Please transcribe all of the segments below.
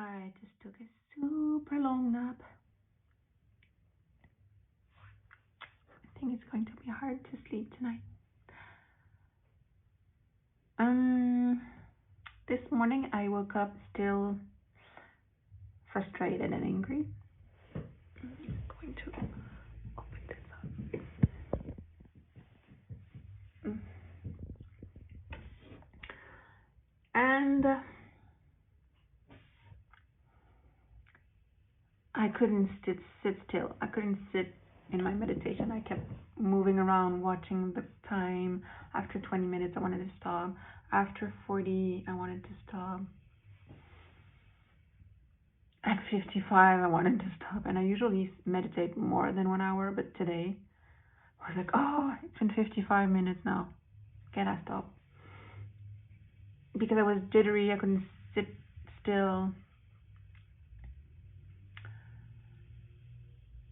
I just took a super long nap. I think it's going to be hard to sleep tonight. Um, this morning I woke up still frustrated and angry. I'm going to open this up. And I couldn't sit still. I couldn't sit in my meditation. I kept moving around, watching the time. After 20 minutes, I wanted to stop. After 40, I wanted to stop. At 55, I wanted to stop. And I usually meditate more than 1 hour, but today I was like, oh, it's been 55 minutes now. Can I stop? Because I was jittery, I couldn't sit still.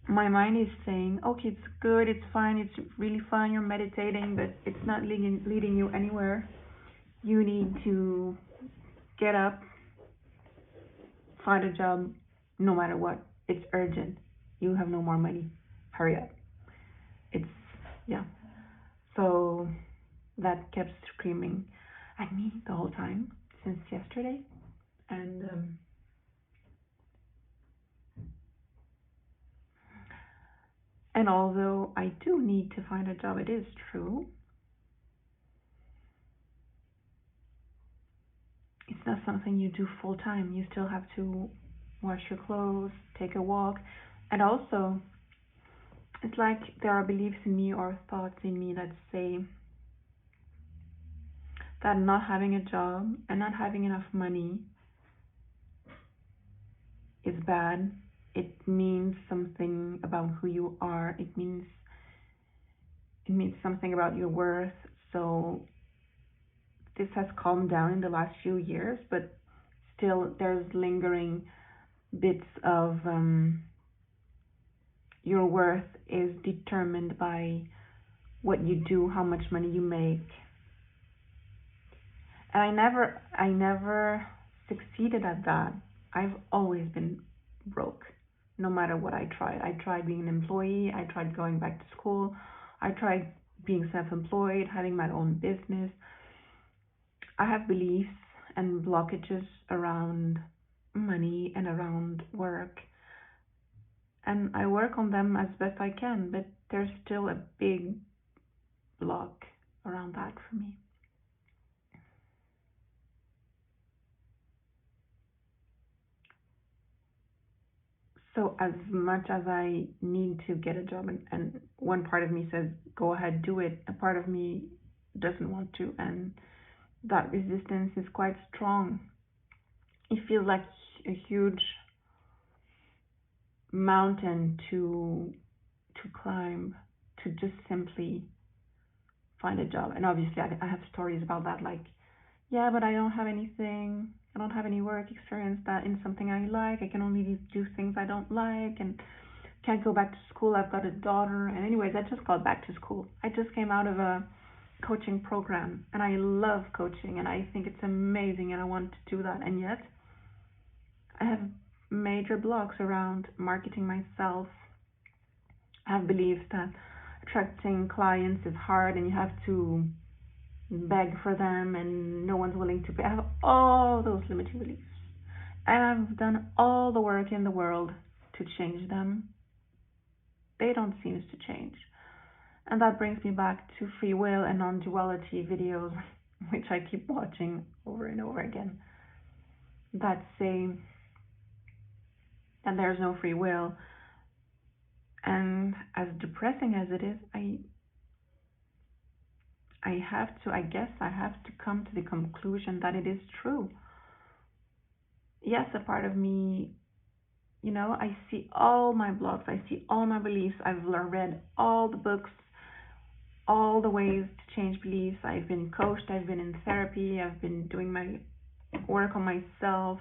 My mind is saying, okay, it's good, it's fine, it's really fun, you're meditating, but it's not leading you anywhere. You need to get up, find a job, no matter what. It's urgent. You have no more money. Hurry up. It's, yeah. So that kept screaming at me the whole time since yesterday. And although I do need to find a job, it is true. It's not something you do full time. You still have to wash your clothes, take a walk, and also it's like there are beliefs in me or thoughts in me that say that not having a job and not having enough money is bad. It means something about who you are. It means something about your worth. So this has calmed down in the last few years, but still there's lingering bits of your worth is determined by what you do, how much money you make. And I never succeeded at that. I've always been broke, no matter what I tried. I tried being an employee, I tried going back to school, I tried being self-employed, having my own business. I have beliefs and blockages around money and around work, and I work on them as best I can, but there's still a big block around that for me. So as much as I need to get a job, and one part of me says, go ahead, do it, a part of me doesn't want to, and that resistance is quite strong. It feels like a huge mountain to climb, to just simply find a job. And obviously I have stories about that, like, yeah, but I don't have anything, I don't have any work experience that in something I like, I can only do things I don't like, and can't go back to school, I've got a daughter. And anyways, I just got back to school. I just came out of a coaching program, and I love coaching, and I think it's amazing, and I want to do that. And yet I have major blocks around marketing myself. I have beliefs that attracting clients is hard and you have to beg for them and no one's willing to pay. I have all those limiting beliefs. And I've done all the work in the world to change them. They don't seem to change. And that brings me back to free will and non duality videos, which I keep watching over and over again, that say that there's no free will. And as depressing as it is, I have to come to the conclusion that it is true. Yes, a part of me, I see all my blogs, I see all my beliefs, I've read all the books, all the ways to change beliefs. I've been coached, I've been in therapy, I've been doing my work on myself,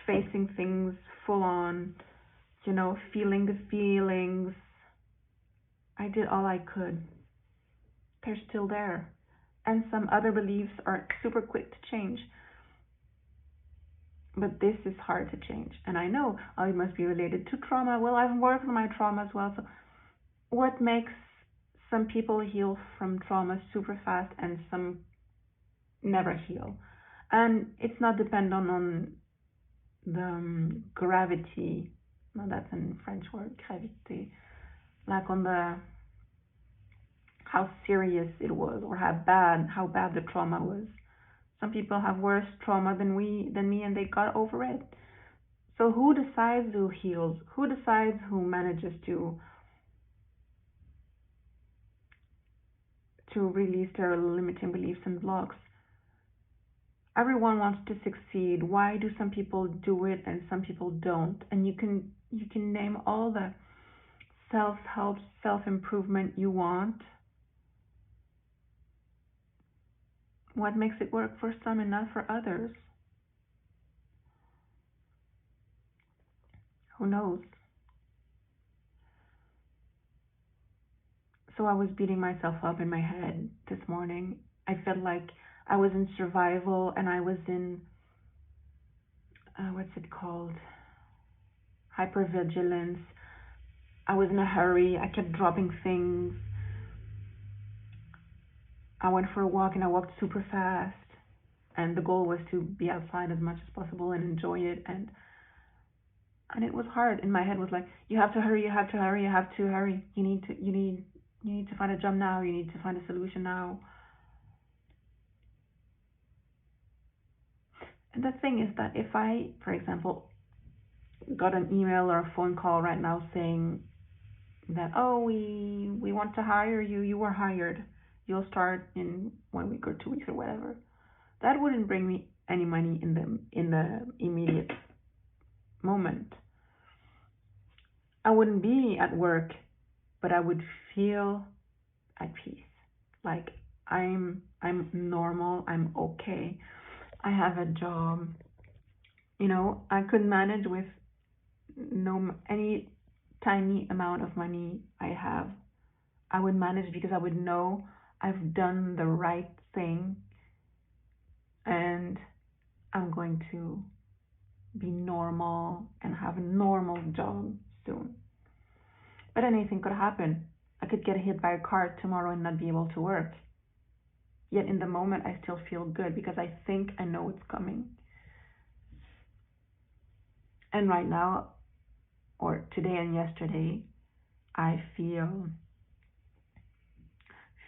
facing things full on, feeling the feelings. I did all I could. They're still there. And some other beliefs are super quick to change. But this is hard to change. And I know, oh, it must be related to trauma. Well, I've worked on my trauma as well. So what makes some people heal from trauma super fast and some never heal? And it's not dependent on the gravity. No, that's a French word, gravité. Like on the how serious it was or how bad the trauma was. Some people have worse trauma than me and they got over it. So who decides who heals? Who decides who manages to release their limiting beliefs and blocks? Everyone wants to succeed. Why do some people do it and some people don't? And you can name all the self-help, self-improvement you want. What makes it work for some and not for others? Who knows? So I was beating myself up in my head this morning. I felt like I was in survival and I was in what's it called? Hypervigilance. I was in a hurry. I kept dropping things. I went for a walk and I walked super fast. And the goal was to be outside as much as possible and enjoy it. And it was hard. In my head was like, you have to hurry, you have to hurry, you have to hurry. You need to find a job now. You need to find a solution now. And the thing is that if I, for example, got an email or a phone call right now saying that, oh, we want to hire you, you were hired, you'll start in 1 week or 2 weeks or whatever, that wouldn't bring me any money in the immediate moment. I wouldn't be at work, but I would feel at peace. Like I'm normal, I'm okay. I have a job. I could manage with no any tiny amount of money I have. I would manage because I would know I've done the right thing and I'm going to be normal and have a normal job soon. But anything could happen. I could get hit by a car tomorrow and not be able to work. Yet in the moment, I still feel good because I think I know it's coming. And right now, or today and yesterday, I feel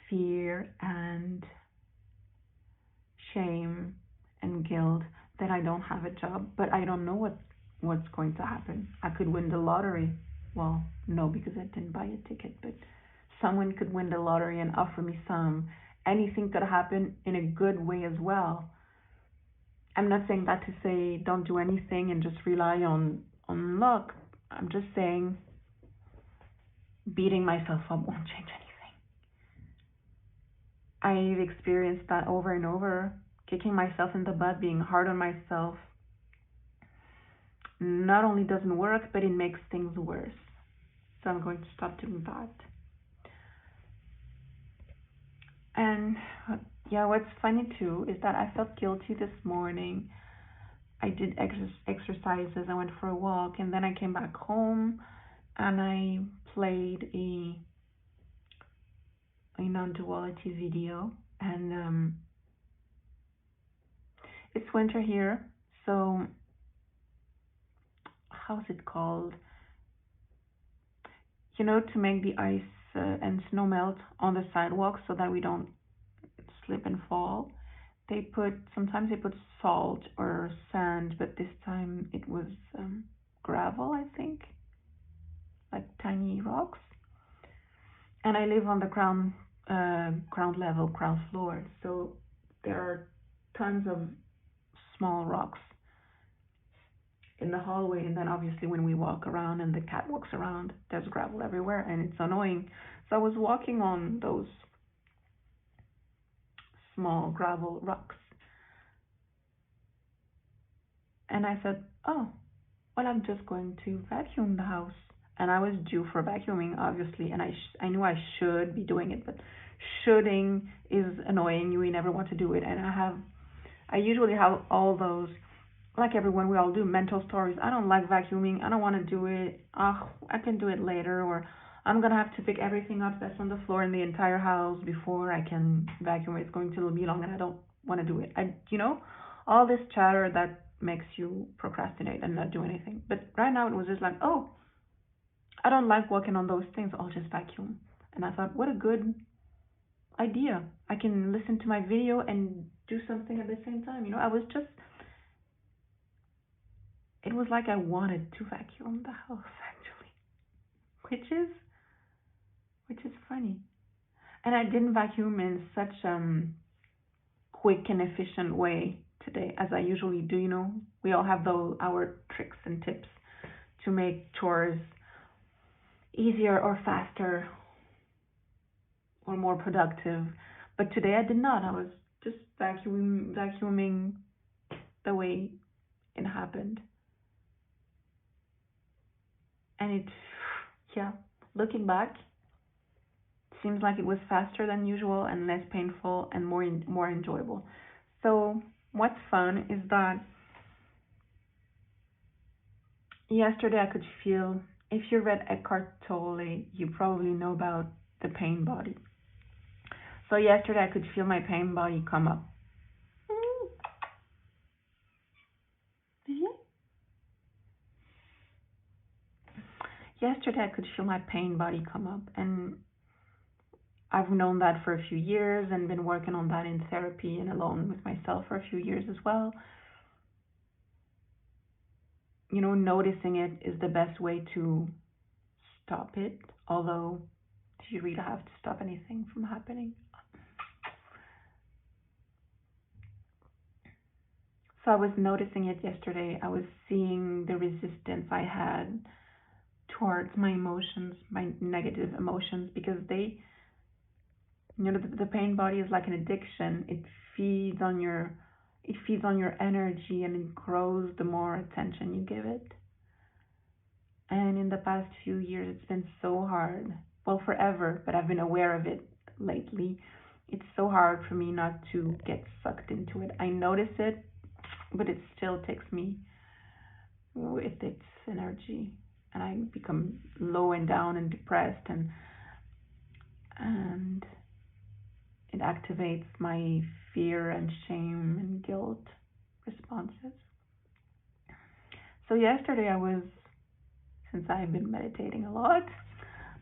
fear and shame and guilt that I don't have a job, but I don't know what's going to happen. I could win the lottery. Well, no, because I didn't buy a ticket, but someone could win the lottery and offer me some. Anything could happen in a good way as well. I'm not saying that to say don't do anything and just rely on luck. I'm just saying beating myself up won't change anything. I've experienced that over and over, kicking myself in the butt, being hard on myself. Not only doesn't work, but it makes things worse. So I'm going to stop doing that. And yeah, what's funny too is that I felt guilty this morning. I did exercises, I went for a walk, and then I came back home and I played a non-duality video. And it's winter here, so how's it called? To make the ice and snow melt on the sidewalk so that we don't slip and fall. Sometimes they put salt or sand, but this time it was gravel, I think, like tiny rocks. And I live on the ground floor, so there are tons of small rocks in the hallway, and then obviously when we walk around and the cat walks around, there's gravel everywhere, and it's annoying. So I was walking on those small gravel rocks, and I said, oh, well, I'm just going to vacuum the house. And I was due for vacuuming, obviously, and I knew I should be doing it, but shoulding is annoying. You never want to do it, and I usually have all those like everyone, we all do mental stories. I don't like vacuuming. I don't want to do it. Oh, I can do it later, or I'm gonna have to pick everything up that's on the floor in the entire house before I can vacuum. It's going to be long, and I don't want to do it. All this chatter that makes you procrastinate and not do anything. But right now, it was just like, oh, I don't like working on those things. I'll just vacuum. And I thought, what a good idea. I can listen to my video and do something at the same time. I was just it was like I wanted to vacuum the house actually, which is which is funny. And I didn't vacuum in such quick and efficient way today as I usually do. We all have our tricks and tips to make chores easier or faster or more productive. But today I did not. I was just vacuuming the way it happened. And yeah, looking back, seems like it was faster than usual and less painful and more enjoyable. So what's fun is that yesterday I could feel. If you read Eckhart Tolle, you probably know about the pain body. So yesterday I could feel my pain body come up. Mm, yeah. Yesterday I could feel my pain body come up, and I've known that for a few years and been working on that in therapy and alone with myself for a few years as well. Noticing it is the best way to stop it, although do you really have to stop anything from happening? So I was noticing it yesterday. I was seeing the resistance I had towards my emotions, my negative emotions, because the pain body is like an addiction. Feeds on your it feeds on your energy, and it grows the more attention you give it. And in the past few years, it's been so hard. Well, forever, but I've been aware of it lately. It's so hard for me not to get sucked into it. I notice it, but it still takes me with its energy, and I become low and down and depressed, and it activates my fear and shame and guilt responses. So yesterday since I've been meditating a lot,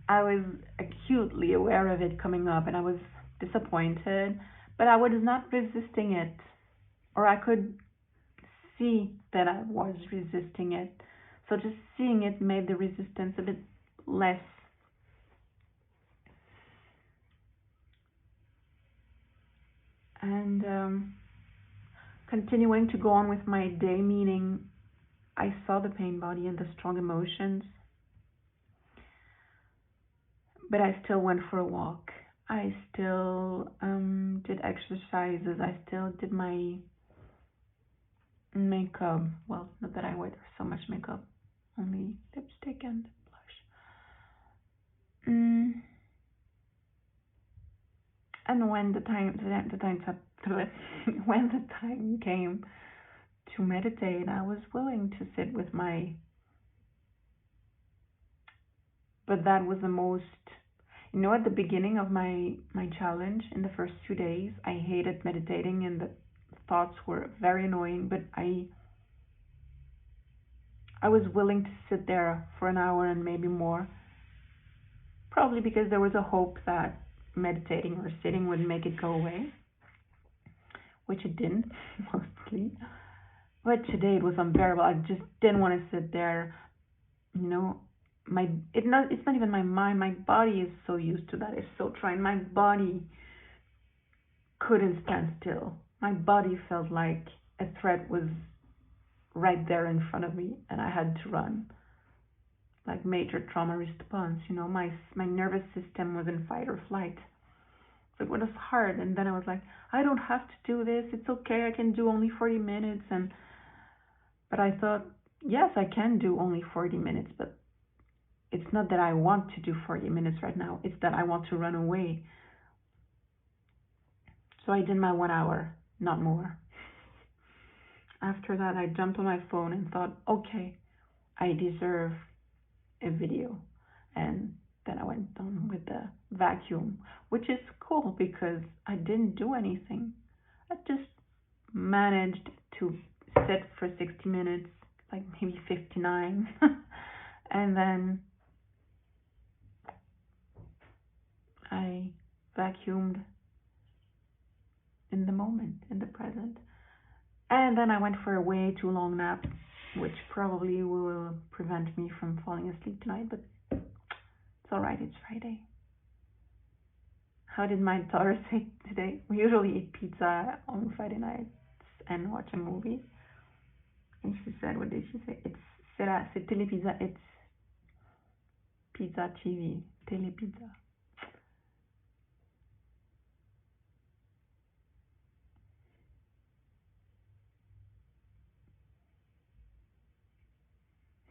I was acutely aware of it coming up, and I was disappointed, but I was not resisting it, or I could see that I was resisting it. So just seeing it made the resistance a bit less. And continuing to go on with my day, meaning I saw the pain body and the strong emotions, but I still went for a walk. I still did exercises. I still did my makeup. Well, not that I wear so much makeup, only lipstick and blush. And when when the time came to meditate, I was willing to sit with my. But that was the most. At the beginning of my challenge, in the first 2 days, I hated meditating, and the thoughts were very annoying. But I was willing to sit there for an hour and maybe more, probably because there was a hope that meditating or sitting would make it go away, which it didn't mostly. But today it was unbearable. I just didn't want to sit there. You know, it's not even my mind. My body is so used to that. It's so trained. My body couldn't stand still. My body felt like a threat was right there in front of me, and I had to run. Like major trauma response. My nervous system was in fight or flight. So it was hard, and then I was like, I don't have to do this. It's okay. I can do only 40 minutes, but I thought, yes, I can do only 40 minutes, but it's not that I want to do 40 minutes right now. It's that I want to run away. So I did my 1 hour, not more. After that, I jumped on my phone and thought, okay, I deserve a video. And then I went on with the vacuum, which is cool because I didn't do anything. I just managed to sit for 60 minutes, like maybe 59, and then I vacuumed in the moment, in the present. And then I went for a way too long nap, which probably will prevent me from falling asleep tonight, but it's alright, it's Friday. How did my daughter say today? We usually eat pizza on Friday nights and watch a movie. And she said, what did she say? C'est Telepizza, it's Pizza TV, Telepizza.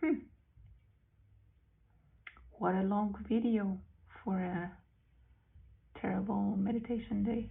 Hmm, what a long video for a terrible meditation day.